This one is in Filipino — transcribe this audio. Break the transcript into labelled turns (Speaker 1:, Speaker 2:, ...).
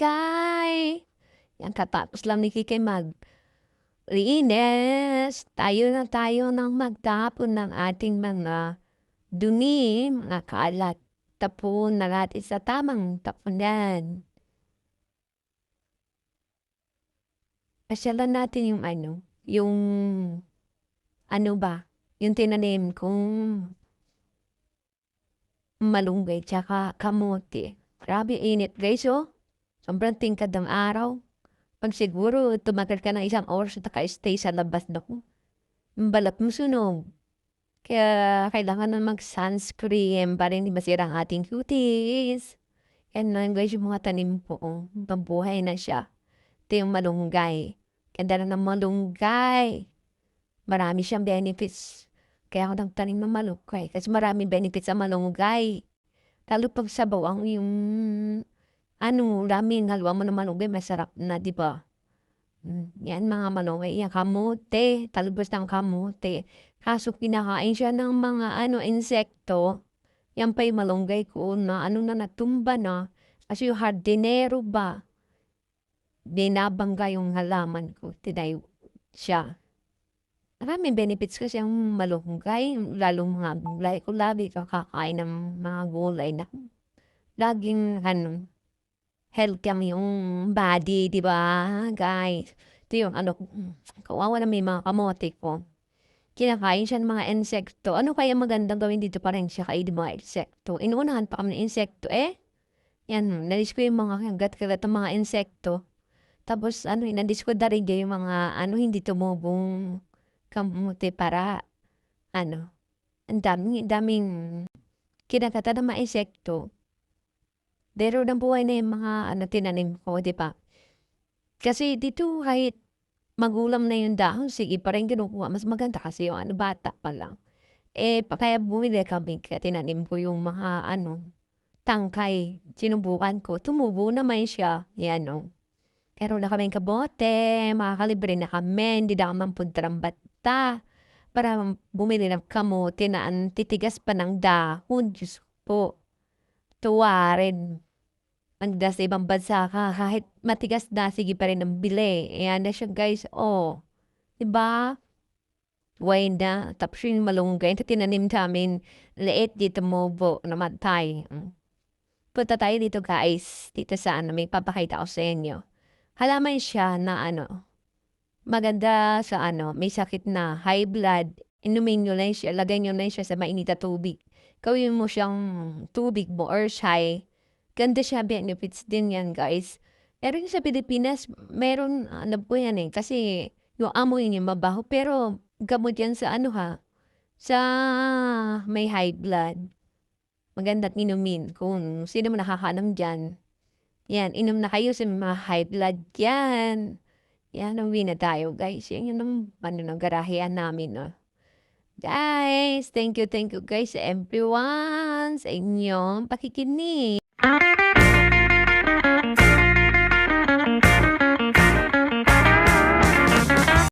Speaker 1: Kikay. Yan, katapos lang ni Kikay maglinis. Tayo na tayo ng magtapon ng ating mga dumi, mga kalat. Tapon na natin sa tamang tapunan. Pasyalan natin yung ano ba, yung tinanim kong malunggay tsaka kamote. Grabe init guys, oh. Sobrang tingkad ng araw. Pag siguro tumagal ka ng 1 oras at naka-stay sa labas, naku, yung balat mo sunog. Kaya kailangan na mag-sunscreen para hindi masira ang ating cuties. Yan na guys yung mga tanim po. Oh. Mabuhay na siya. Ito yung malunggay. Ganda na ng malunggay. Marami siyang benefits. Kaya ako nagtanim ng malunggay. Kasi maraming benefits sa malunggay. Lalo pag sabaw ang yung daming haluan mo ng malunggay, masarap na, di ba? Yan mga malunggay, yan kamote, talbos ng kamote. Kaso kinakain siya ng mga insekto. Yan pa yung malunggay ko na na natumba na. Kasi yung hardinero ba, binabangga yung halaman ko, tinay siya. Maraming benefits kasi ang malunggay, lalong mga gulay ko, labi kakain ng mga gulay na laging healthy ang yung body, di ba, guys? Ito yung kawawa na may mga kamote ko. Kinakain siya ng mga insekto. Ano kaya magandang gawin dito pa rin siya kain ng mga insekto? Inuunahan pa kami ng insekto, eh? Yan, nalis ko yung mga kagat-kagat ng mga insekto. Tapos, nalis ko na rin yung mga, hindi tumubong kamote para, ang daming kinakata ng mga insekto. Pero ng buhay na yung mga tinanim ko, di ba? Kasi dito kahit magulam na yung dahon, sige pa rin kinukuha. Mas maganda kasi yung bata pa lang. Kaya bumili kami, kaya tinanim ko yung mga tangkay. Sinubukan ko, tumubo naman siya. Yan o. Pero na kaming kabote, makakalibre na kami, hindi na kami punta ng bata. Para bumili ng kamote na ang titigas pa ng dahon. Diyos po. Tuwa rin. Ang sa ibang bansa ka, kahit matigas na, sige pa rin ang bili. Ayan na siya guys, oh. Diba? Why na? Tapos yung malunggay, ito tinanim namin, liit dito mobo, namatay. Punta tayo dito guys, dito sa may papakita ko sa inyo. Halaman siya na maganda sa may sakit na high blood, inumin nyo lang siya, lagay nyo lang siya sa mainit na tubig. Gawin mo siyang tubig mo or shy. Ganda siya, benefits din yan guys. Pero yung sa Pilipinas, meron po yan kasi yung amoy niya mabaho, pero gamot yan sa sa may high blood. Maganda't inumin kung sino mo nakakaanam dyan. Yan, inom na kayo sa mga high blood yan. Yan, uwi na tayo, guys. Yan yung garahean namin, no? Guys, thank you, guys, everyone, sa inyong pakikinig.